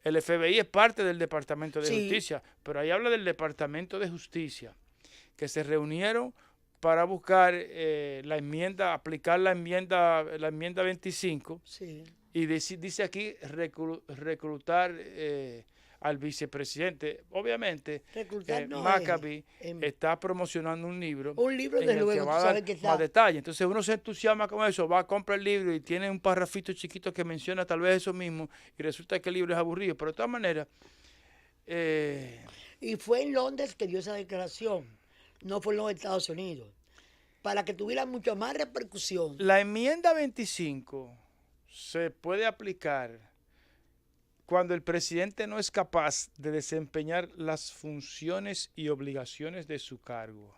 El FBI es parte del Departamento de Sí. Justicia, pero ahí habla del Departamento de Justicia, que se reunieron para buscar la enmienda, aplicar la enmienda 25, Sí. y dice aquí reclutar al vicepresidente. Obviamente, Reclutar no Maccabee es, está promocionando un libro de en el luego, que tú va a sabes dar que está. más detalle. Entonces uno se entusiasma con eso, va a comprar el libro y tiene un parrafito chiquito que menciona tal vez eso mismo y resulta que el libro es aburrido. Pero de todas maneras, Y fue en Londres que dio esa declaración, no fue en los Estados Unidos, para que tuviera mucho más repercusión. la enmienda 25 se puede aplicar cuando el presidente no es capaz de desempeñar las funciones y obligaciones de su cargo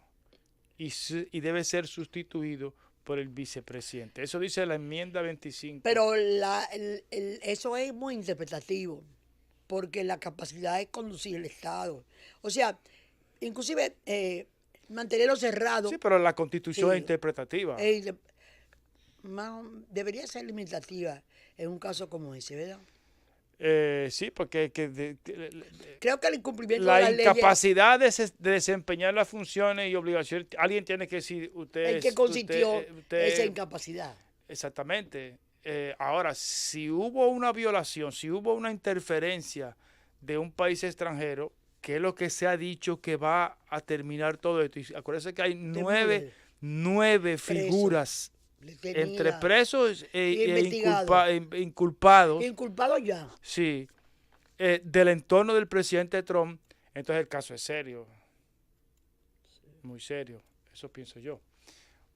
y debe ser sustituido por el vicepresidente. Eso dice la enmienda 25. Pero eso es muy interpretativo, porque la capacidad es conducir el Estado. O sea, inclusive mantenerlo cerrado Sí, pero la Constitución Sí. es interpretativa. Debería ser limitativa en un caso como ese, ¿verdad? Sí, porque Creo que el incumplimiento la de las leyes, incapacidad de desempeñar las funciones y obligaciones, alguien tiene que decir, usted en que es- consistió usted- esa incapacidad. Exactamente. Ahora, si hubo una violación, si hubo una interferencia de un país extranjero, que es lo que se ha dicho que va a terminar todo esto. Y acuérdense que hay Mueller. nueve figuras Le tenía entre presos investigado. inculpados, inculpado ya. sí, del entorno del presidente Trump. Entonces el caso es serio, muy serio, eso pienso yo.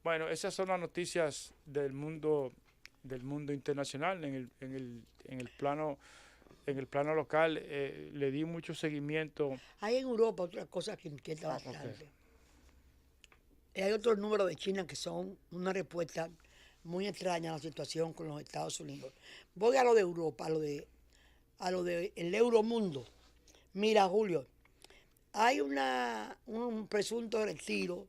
Bueno, esas son las noticias del mundo internacional. En el plano local le di mucho seguimiento. Hay en Europa otras cosas que inquieta bastante. Hay otros números de China que son una respuesta muy extraña a la situación con los Estados Unidos. Voy a lo de Europa, a lo de el euromundo. Mira, Julio, hay un presunto retiro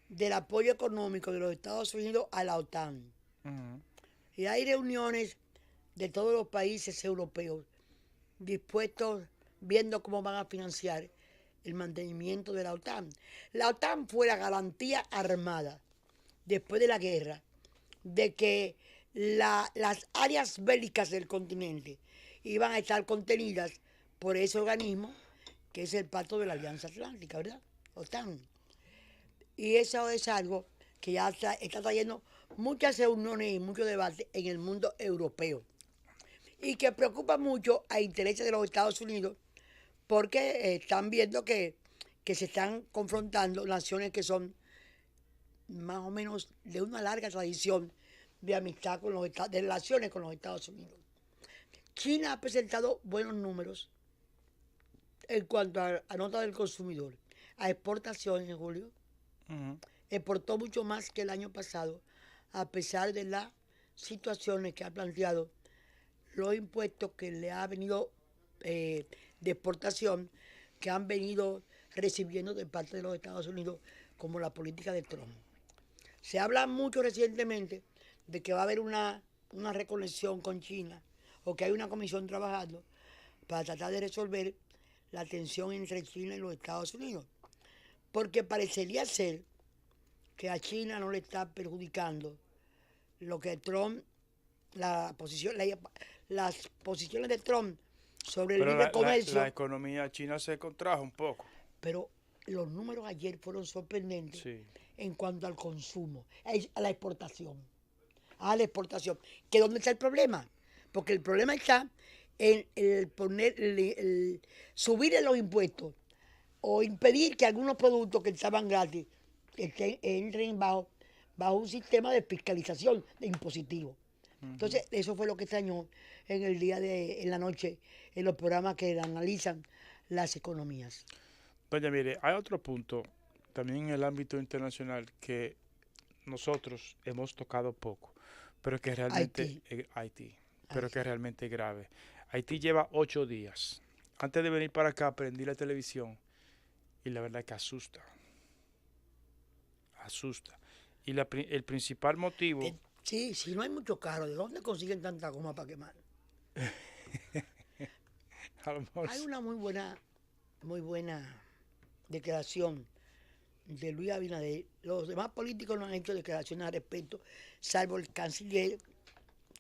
del apoyo económico de los Estados Unidos a la OTAN. Uh-huh. Y hay reuniones de todos los países europeos dispuestos, viendo cómo van a financiar el mantenimiento de la OTAN. La OTAN fue la garantía armada después de la guerra de que las áreas bélicas del continente iban a estar contenidas por ese organismo que es el Pacto de la Alianza Atlántica, ¿verdad? OTAN. Y eso es algo que ya está trayendo muchas reuniones y mucho debate en el mundo europeo y que preocupa mucho a intereses de los Estados Unidos porque están viendo que se están confrontando naciones que son más o menos de una larga tradición de amistad con los Estados, de relaciones con los Estados Unidos. China ha presentado buenos números en cuanto a nota del consumidor, a exportaciones en julio. Uh-huh. Exportó mucho más que el año pasado, a pesar de las situaciones que ha planteado los impuestos que le ha venido de exportación, que han venido recibiendo de parte de los Estados Unidos, como la política de Trump. Se habla mucho recientemente de que va a haber una reconexión con China, o que hay una comisión trabajando para tratar de resolver la tensión entre China y los Estados Unidos. Porque parecería ser que a China no le está perjudicando lo que Trump, las posiciones de Trump sobre el Pero libre comercio. la economía china se contrajo un poco. Pero los números ayer fueron sorprendentes Sí. en cuanto al consumo, a la exportación. A la exportación. ¿Que dónde está el problema? Porque el problema está en el subir los impuestos o impedir que algunos productos que estaban gratis entren bajo un sistema de fiscalización de impositivo. Entonces, eso fue lo que extrañó en la noche, en los programas que analizan las economías. Doña, mire, hay otro punto también en el ámbito internacional que nosotros hemos tocado poco, pero que realmente Haití, pero que realmente es grave. Haití lleva 8 días. Antes de venir para acá, prendí la televisión y la verdad es que asusta. Asusta. Y el principal motivo... Sí, si no hay mucho carro, ¿de dónde consiguen tanta goma para quemar? Hay una muy buena declaración de Luis Abinader. Los demás políticos no han hecho declaraciones al respecto, salvo el canciller,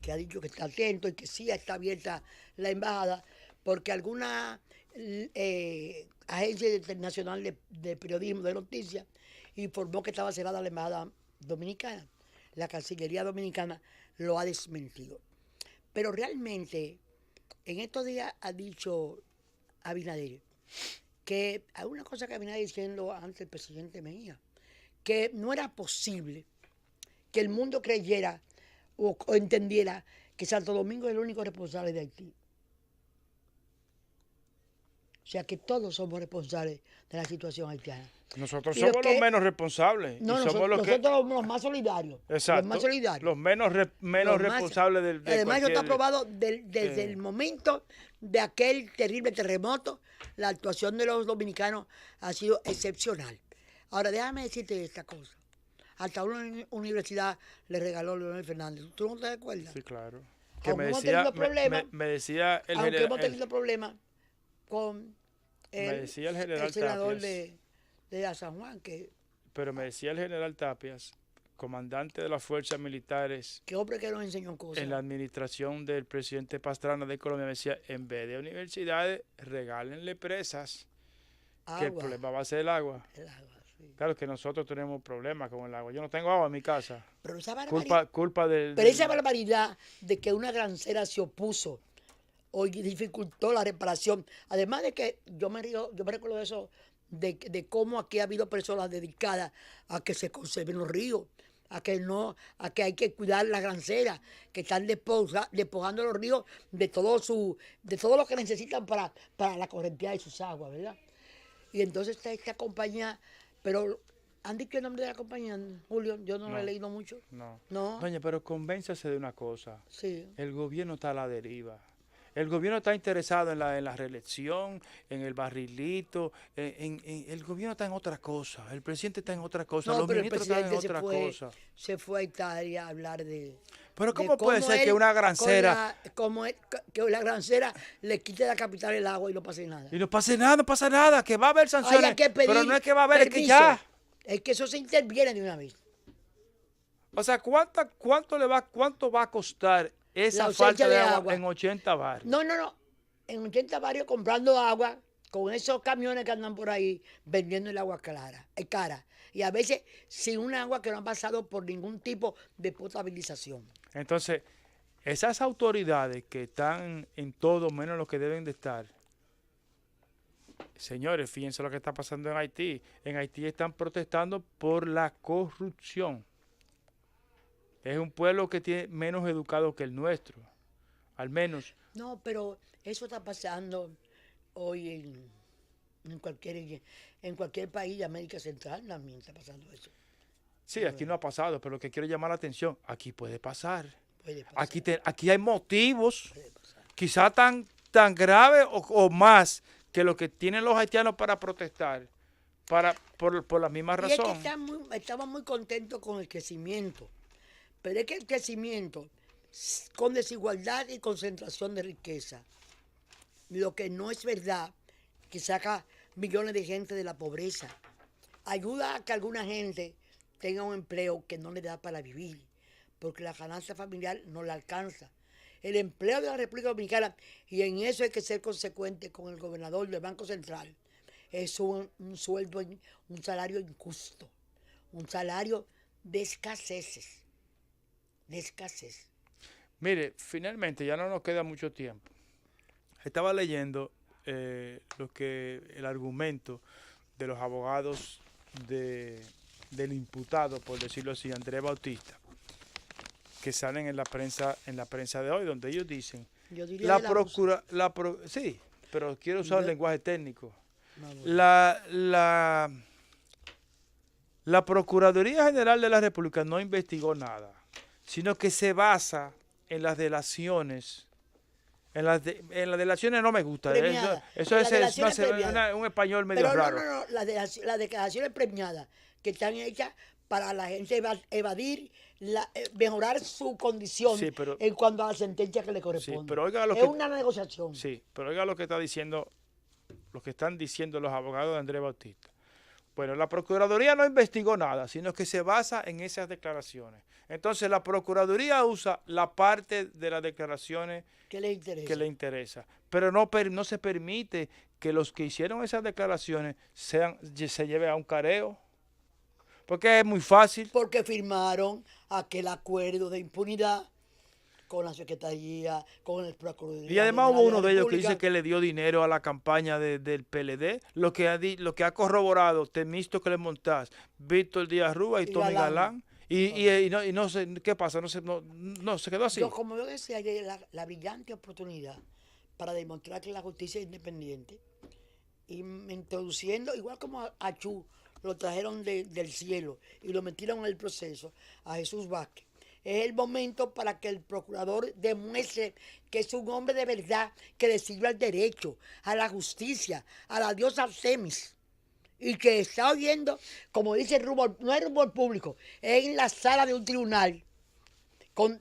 que ha dicho que está atento y que sí está abierta la embajada, porque alguna agencia internacional de periodismo, de noticias, informó que estaba cerrada la embajada dominicana. La Cancillería Dominicana lo ha desmentido. Pero realmente, en estos días ha dicho Abinader que hay una cosa que Abinader diciendo ante el presidente Mejía, que no era posible que el mundo creyera o entendiera que Santo Domingo es el único responsable de Haití. O sea que todos somos responsables de la situación haitiana. Nosotros somos los menos responsables. No, y somos nosotros los más solidarios. Exacto. Los más solidarios. Los menos responsables de además, eso está aprobado desde el momento de aquel terrible terremoto. La actuación de los dominicanos ha sido excepcional. Ahora, déjame decirte esta cosa. Hasta una universidad le regaló Leonel Fernández. ¿Tú no te acuerdas? Sí, claro. Que aunque me decía el aunque general, hemos tenido problemas con el senador de San Juan, pero me decía el general Tapias, comandante de las fuerzas militares, que hombre que nos enseñó cosas. En la administración del presidente Pastrana de Colombia, me decía, en vez de universidades, regálenle presas, que el problema va a ser el agua. El agua, sí. Claro que nosotros tenemos problemas con el agua. Yo no tengo agua en mi casa. Pero esa barbaridad, esa barbaridad de que una grancera se opuso o dificultó la reparación. Además de que yo me recuerdo de eso, de cómo aquí ha habido personas dedicadas a que se conserven los ríos, a que hay que cuidar la grancera, que están despojando los ríos de todo lo que necesitan para la corrientía de sus aguas, ¿verdad? Y entonces está esta compañía, pero ¿han dicho el nombre de la compañía, Julio? Yo no lo he leído mucho. No. No. Doña, pero convénzase de una cosa. Sí. El gobierno está a la deriva. El gobierno está interesado en la reelección, en el barrilito, el gobierno está en otra cosa, el presidente está en otra cosa, no, los pero ministros están en otra cosa. Se fue a Italia a hablar de... Pero ¿cómo puede ser que una grancera... que la grancera le quite la capital el agua y no pase nada? Y no pasa nada, que va a haber sanciones, pero no es que va a haber, permiso. Es que ya... Es que eso se interviene de una vez. O sea, ¿cuánto va a costar esa falta de agua en 80 barrios? No. En 80 barrios comprando agua con esos camiones que andan por ahí vendiendo el agua cara. Y a veces sin un agua que no ha pasado por ningún tipo de potabilización. Entonces, esas autoridades que están en todo menos lo que deben de estar, señores, fíjense lo que está pasando en Haití. En Haití están protestando por la corrupción. Es un pueblo que tiene menos educado que el nuestro, al menos. No, pero eso está pasando hoy en cualquier país de América Central, también está pasando eso. Sí, aquí no ha pasado, pero lo que quiero llamar la atención, aquí puede pasar. Puede pasar. Aquí hay motivos, quizá tan graves o más que lo que tienen los haitianos para protestar, por la misma razón. Y es que estamos muy contentos con el crecimiento. Pero es que el crecimiento con desigualdad y concentración de riqueza, lo que no es verdad, que saca millones de gente de la pobreza. Ayuda a que alguna gente tenga un empleo que no le da para vivir, porque la ganancia familiar no le alcanza. El empleo de la República Dominicana, y en eso hay que ser consecuente con el gobernador del Banco Central, es un sueldo, un salario injusto, un salario de escaseces, de escasez. Mire, finalmente ya no nos queda mucho tiempo. Estaba leyendo el argumento de los abogados del imputado, por decirlo así, Andrés Bautista, que salen en la prensa de hoy, donde ellos dicen Yo diría sí, pero quiero usar el lenguaje técnico. No, bueno. La Procuraduría General de la República no investigó nada, sino que se basa en las delaciones. En las delaciones no me gusta. Eso es un español medio raro. No, las declaraciones premiadas que están hechas para la gente evadir, mejorar su condición Sí, pero- en cuanto a la sentencia que le Sí, corresponde. pero oiga lo es que, una negociación. sí, pero oiga lo que está diciendo, lo que están diciendo los abogados de Andrés Bautista. Bueno, la Procuraduría no investigó nada, sino que se basa en esas declaraciones. Entonces, la Procuraduría usa la parte de las declaraciones ¿Qué le interesa? que le interesa, pero no se permite que los que hicieron esas declaraciones se lleven a un careo, porque es muy fácil. Porque firmaron aquel acuerdo de impunidad con la Secretaría, con el Procuraduría. Y además hubo General de uno la de ellos que República. dice que le dio dinero a la campaña del PLD, lo que ha corroborado Temístocles Montaz, Víctor Díaz Rúa y Tony Galán. Y no sé, ¿qué pasa? No se quedó así. Como yo decía ayer, la brillante oportunidad para demostrar que la justicia es independiente, y introduciendo, igual como a Chu, lo trajeron del cielo y lo metieron en el proceso, a Jesús Vázquez. Es el momento para que el procurador demuestre que es un hombre de verdad, que le sirve al derecho, a la justicia, a la diosa Artemis, y que está oyendo, como dice el rumor, no es rumor público, es en la sala de un tribunal,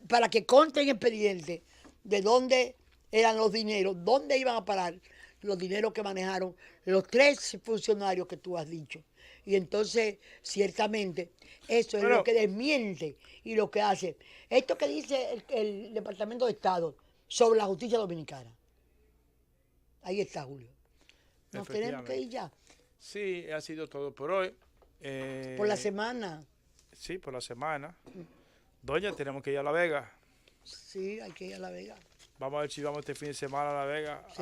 para que conste en expediente de dónde eran los dineros, dónde iban a parar los dineros que manejaron los 3 funcionarios que tú has dicho. Y entonces, ciertamente, eso es lo que desmiente y lo que hace. Esto que dice el Departamento de Estado sobre la justicia dominicana. Ahí está, Julio. Nos tenemos que ir ya. Sí, ha sido todo por hoy. Por la semana. Sí, por la semana. Doña, tenemos que ir a La Vega. Sí, hay que ir a La Vega. Vamos a ver si vamos este fin de semana a La Vega Sí,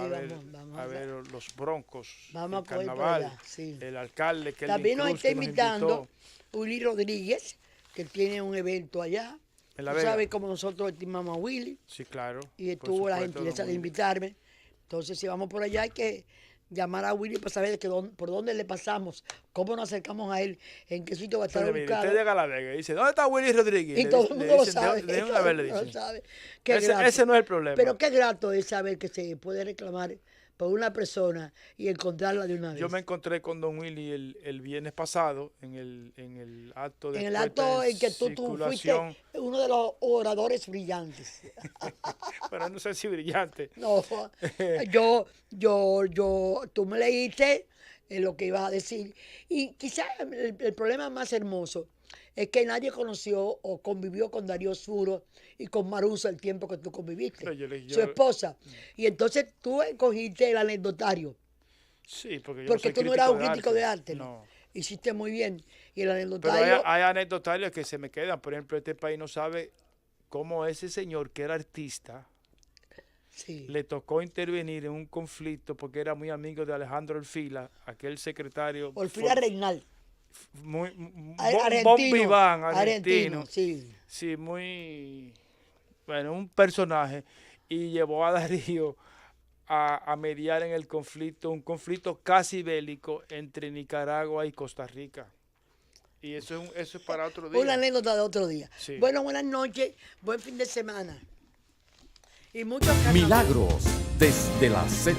vamos a ver los Broncos, Vamos el a poder por carnaval, allá, sí. el alcalde que También nos está invitando invitó. Willy Rodríguez, que tiene un evento allá. En La Tú Vega. sabes cómo nosotros estimamos a Willy. Sí, claro. Y por tuvo la supuesto, gentileza don de Willy. invitarme. Entonces, si vamos por allá, hay que llamar a Willy para saber por dónde le pasamos, cómo nos acercamos a él, en qué sitio va a estar Entonces, mire, ubicado. usted llega a La Vega y dice, ¿dónde está Willy Rodríguez? Y todo el mundo lo sabe. De una vez le todo el mundo dicen. lo sabe. Qué grato. Ese no es el problema. Pero qué grato es saber que se puede reclamar por una persona y encontrarla de una vez. Yo me encontré con don Willy el viernes pasado en el acto de En el puesta acto en que tú fuiste circulación. uno de los oradores brillantes. Pero no sé si brillante. No, tú me leíste lo que ibas a decir. Y quizás el problema más hermoso es que nadie conoció o convivió con Darío Suro y con Marusa el tiempo que tú conviviste, Pero su esposa. Y entonces tú escogiste el anecdotario, Sí, porque yo porque no soy tú no eras un de crítico de arte, ¿no? No. Hiciste muy bien. Y el Pero anecdotario... hay anecdotarios que se me quedan. Por ejemplo, este país no sabe cómo ese señor que era artista Sí. le tocó intervenir en un conflicto porque era muy amigo de Alejandro Orfila, aquel secretario Orfila Reynal, Bon Vivant, argentino. sí. Sí, muy, bueno, un personaje, y llevó a Darío a mediar en el conflicto, un conflicto casi bélico entre Nicaragua y Costa Rica. Y eso es para otro día. Una anécdota de otro día. Sí. Bueno, buenas noches, buen fin de semana. Y muchos carnavales. Milagros desde la Z.